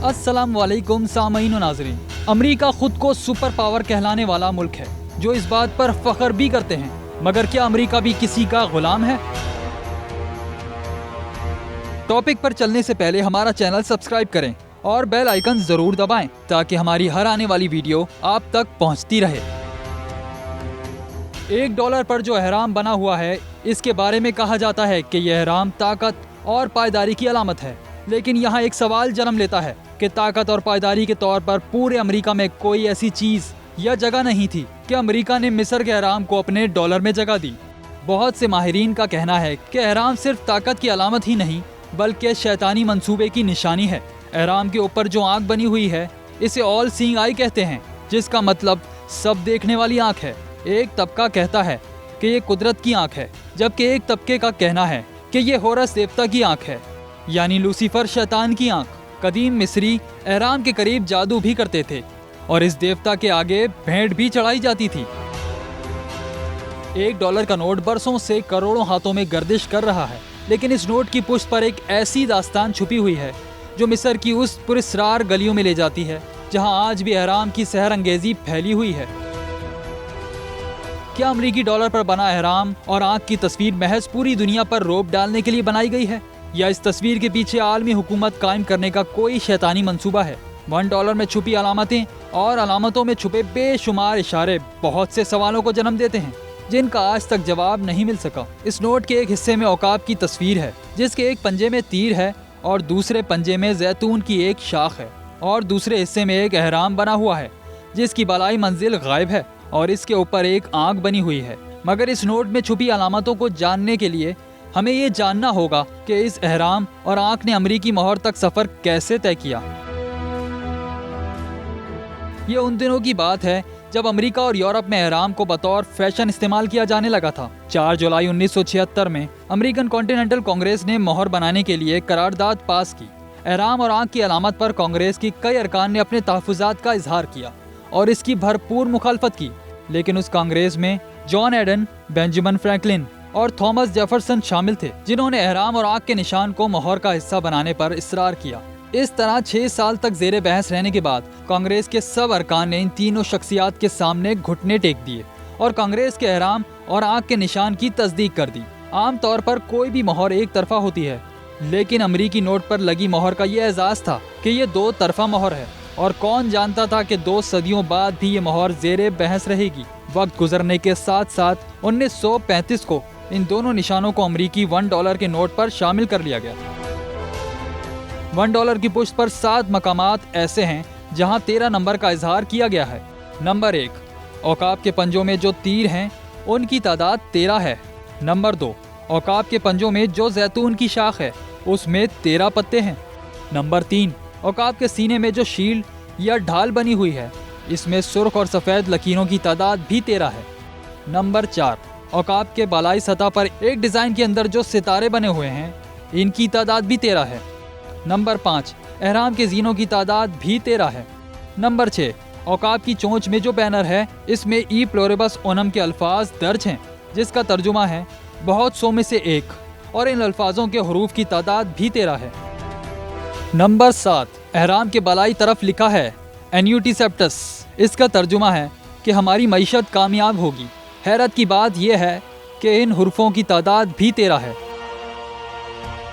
अस्सलाम वालेकुम सामईन व नाज़रीन। अमेरिका खुद को सुपर पावर कहलाने वाला मुल्क है, जो इस बात पर फख्र भी करते हैं, मगर क्या अमेरिका भी किसी का गुलाम है? टॉपिक पर चलने से पहले हमारा चैनल सब्सक्राइब करें और बेल आइकन जरूर दबाएं ताकि हमारी हर आने वाली वीडियो आप तक पहुंचती रहे। $1 पर जो एहराम बना हुआ है, इसके बारे में कहा जाता है कि यह एहराम ताकत और पायदारी की अलामत है। लेकिन यहाँ एक सवाल जन्म लेता है कि ताकत और पायदारी के तौर पर पूरे अमेरिका में कोई ऐसी चीज़ या जगह नहीं थी कि अमेरिका ने मिस्र के एहराम को अपने डॉलर में जगह दी। बहुत से माहिरीन का कहना है कि एहराम सिर्फ ताकत की अलामत ही नहीं बल्कि शैतानी मंसूबे की निशानी है। एहराम के ऊपर जो आँख बनी हुई है, इसे ऑल सीइंग आई कहते हैं, जिसका मतलब सब देखने वाली आँख है। एक तबका कहता है कि ये कुदरत की आँख है, जबकि एक तबके का कहना है कि ये होरस देवता की आँख है, यानी लूसीफर शैतान की आँख। कदीम मिस्री एहराम के करीब जादू भी करते थे और इस देवता के आगे भेंट भी चढ़ाई जाती थी। $1 का नोट बरसों से करोड़ों हाथों में गर्दिश कर रहा है, लेकिन इस नोट की पुष्ट पर एक ऐसी दास्तान छुपी हुई है जो मिस्र की उस पुरस्रार गलियों में ले जाती है जहां आज भी एहराम की सहर अंगेजी फैली हुई है। क्या अमरीकी डॉलर पर बना एहराम और आँख की तस्वीर महज पूरी दुनिया पर रौब डालने के लिए बनाई गई है, या इस तस्वीर के पीछे आलमी हुकूमत कायम करने का कोई शैतानी मंसूबा है? $1 में छुपी अलामतें और अलामतों में छुपे बेशुमार इशारे बहुत से सवालों को जन्म देते हैं, जिनका आज तक जवाब नहीं मिल सका। इस नोट के एक हिस्से में औकाब की तस्वीर है, जिसके एक पंजे में तीर है और दूसरे पंजे में जैतून की एक शाख है, और दूसरे हिस्से में एक एहराम बना हुआ है जिसकी बालाई मंजिल गायब है और इसके ऊपर एक आँख बनी हुई है। मगर इस नोट में छुपी अलामतों को जानने के लिए हमें ये जानना होगा कि इस एहराम और आँख ने अमरीकी मोहर तक सफ़र कैसे तय किया। ये उन दिनों की बात है जब अमेरिका और यूरोप में एहराम को बतौर फैशन इस्तेमाल किया जाने लगा था। 4 जुलाई 1976 में अमेरिकन कॉन्टिनेंटल कांग्रेस ने मोहर बनाने के लिए करारदाद पास की। एहराम और आँख की अलामत पर कांग्रेस की कई अरकान ने अपने तहफ़्फ़ुज़ात का इजहार किया और इसकी भरपूर मुखालफत की, लेकिन उस कांग्रेस में जॉन एडन, बेंजामिन फ्रैंकलिन और थॉमस जेफरसन शामिल थे, जिन्होंने एहराम और आँख के निशान को मोहर का हिस्सा बनाने पर इसरार किया। इस तरह 6 साल तक जेरे बहस रहने के बाद कांग्रेस के सब अरकान ने इन तीनों शख्सियात के सामने घुटने टेक दिए और कांग्रेस के एहराम और आँख के निशान की तस्दीक कर दी। आम तौर पर कोई भी मोहर एक तरफा होती है, लेकिन अमरीकी नोट पर लगी मोहर का ये एजाज था कि ये 2 तरफा मोहर है, और कौन जानता था कि 2 सदियों बाद भी ये मोहर जेरे बहस रहेगी। वक्त गुजरने के साथ साथ 1935 को इन दोनों निशानों को अमरीकी $1 के नोट पर शामिल कर लिया गया। $1 की पुष्ट पर 7 मकामात ऐसे हैं जहां 13 नंबर का इजहार किया गया है। नंबर 1, औकाब के पंजों में जो तीर हैं उनकी तादाद 13 है। नंबर 2, औकाब के पंजों में जो जैतून की शाख है उसमें 13 पत्ते हैं। नंबर 3, औकाब के सीने में जो शील्ड या ढाल बनी हुई है, इसमें सुर्ख और सफ़ेद लकीरों की तादाद भी 13 है। नंबर 4, औकाब के बालाई सतह पर एक डिज़ाइन के अंदर जो सितारे बने हुए हैं, इनकी तादाद भी 13 है। नंबर 5, एहराम के जीनों की तादाद भी 13 है। नंबर 6, औकाब की चोंच में जो बैनर है, इसमें ई प्लोरेबस ओनम के अल्फाज दर्ज हैं, जिसका तर्जुमा है बहुत सौ में से एक, और इन अल्फाजों के हरूफ की तादाद भी 13 है। नंबर 7, एहराम के बालाई तरफ लिखा है एन्यूटी सेप्टस। इसका तर्जुमा है कि हमारी मईशत कामयाब होगी। हैरत की बात यह है कि इन हुर्फों की तादाद भी 13 है।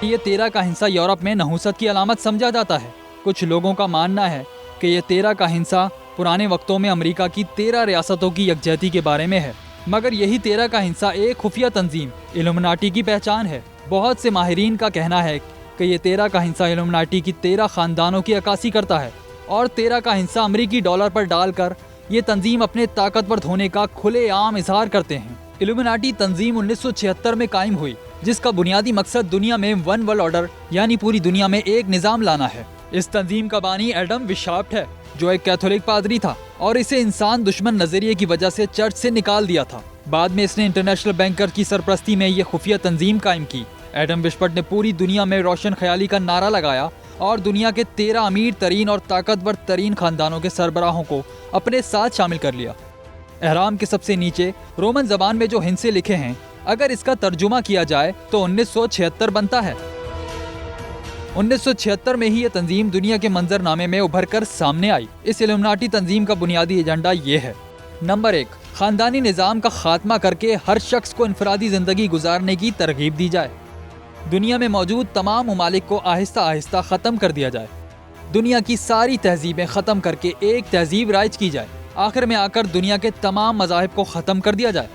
ये 13 का हिंसा यूरोप में नहुसत की अलामत समझा जाता है। कुछ लोगों का मानना है कि ये 13 का हिंसा पुराने वक्तों में अमेरिका की 13 रियासतों की यकजहती के बारे में है, मगर यही 13 का हिंसा एक खुफिया तंजीम इल्यूमिनाटी की पहचान है। बहुत से माहिरीन का कहना है कि ये 13 का हिंसा इल्यूमिनाटी की 13 खानदानों की अक्कासी करता है, और 13 का हिंसा अमरीकी डॉलर पर डालकर ये तंजीम अपने ताकतवर होने का खुलेआम इजहार करते हैं। इल्यूमिनाटी तंजीम 1976 में कायम हुई, जिसका बुनियादी मकसद दुनिया में वन वर्ल्ड ऑर्डर यानी पूरी दुनिया में एक निज़ाम लाना है। इस तंजीम का बानी एडम विशाफ्ट है, जो एक कैथोलिक पादरी था और इसे इंसान दुश्मन नजरिए की वजह से चर्च से निकाल दिया था। बाद में इसने इंटरनेशनल बैंकर की सरपरस्ती में ये खुफिया तंजीम कायम की। एडम विशाफ्ट ने पूरी दुनिया में रोशन ख्याली का नारा लगाया और दुनिया के 13 अमीर तरीन और ताकतवर तरीन खानदानों के सरबराहों को अपने साथ शामिल कर लिया। एहराम के सबसे नीचे रोमन जबान में जो हिंसे लिखे हैं, अगर इसका तर्जुमा किया जाए तो 1976 बनता है। 1976 में ही ये तंजीम दुनिया के मंजरनामे में उभर कर सामने आई। इस इल्यूमिनाटी तंजीम का बुनियादी एजेंडा ये है। नंबर 1, खानदानी निज़ाम का खात्मा करके हर शख्स को इनफरादी ज़िंदगी गुजारने की तरगीब दी जाए। दुनिया में मौजूद तमाम ममालिक को आहिस्ता आहिस्ता ख़त्म कर दिया जाए। दुनिया की सारी तहजीबें ख़त्म करके एक तहजीब राइज की जाए। आखिर में आकर दुनिया के तमाम मज़ाहिब को ख़त्म कर दिया जाए।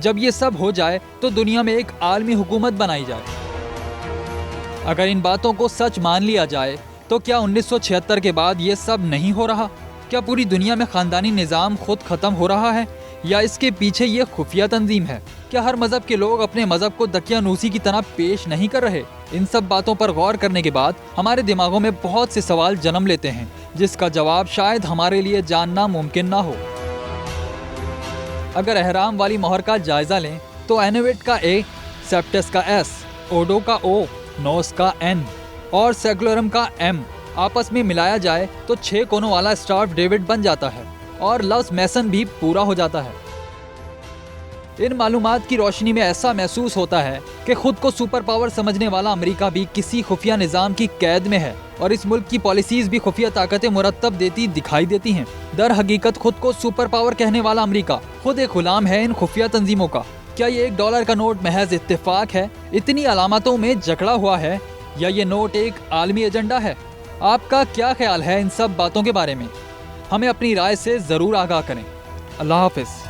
जब ये सब हो जाए तो दुनिया में एक आलमी हुकूमत बनाई जाए। अगर इन बातों को सच मान लिया जाए तो क्या 1976 के बाद ये सब नहीं हो रहा? क्या पूरी दुनिया में खानदानी निज़ाम खुद ख़त्म हो रहा है या इसके पीछे ये खुफिया तंजीम है? क्या हर मज़हब के लोग अपने मज़हब को दकियानूसी की तरह पेश नहीं कर रहे? इन सब बातों पर गौर करने के बाद हमारे दिमागों में बहुत से सवाल जन्म लेते हैं जिसका जवाब शायद हमारे लिए जानना मुमकिन ना हो। अगर एहराम वाली मोहर का जायजा लें तो एनोवेट का ए, सेप्टस का एस, ओडो का ओ, नोस का एन और सेकुलरम का एम आपस में मिलाया जाए तो 6 कोनों वाला स्टार डेविड बन जाता है और लव्स मैसन भी पूरा हो जाता है। इन मालूमात की रोशनी में ऐसा महसूस होता है कि खुद को सुपर पावर समझने वाला अमेरिका भी किसी खुफिया निज़ाम की कैद में है और इस मुल्क की पॉलिसीज भी खुफिया ताकतें मुरतब देती दिखाई देती हैं। दर हकीकत खुद को सुपर पावर कहने वाला अमेरिका खुद एक गुलाम है इन खुफिया तंजीमों का। क्या ये $1 का नोट महज इत्तेफाक है, इतनी अलामतों में जकड़ा हुआ है, या ये नोट एक आलमी एजेंडा है? आपका क्या ख्याल है इन सब बातों के बारे में? हमें अपनी राय से ज़रूर आगाह करें। अल्लाह हाफ़िज़।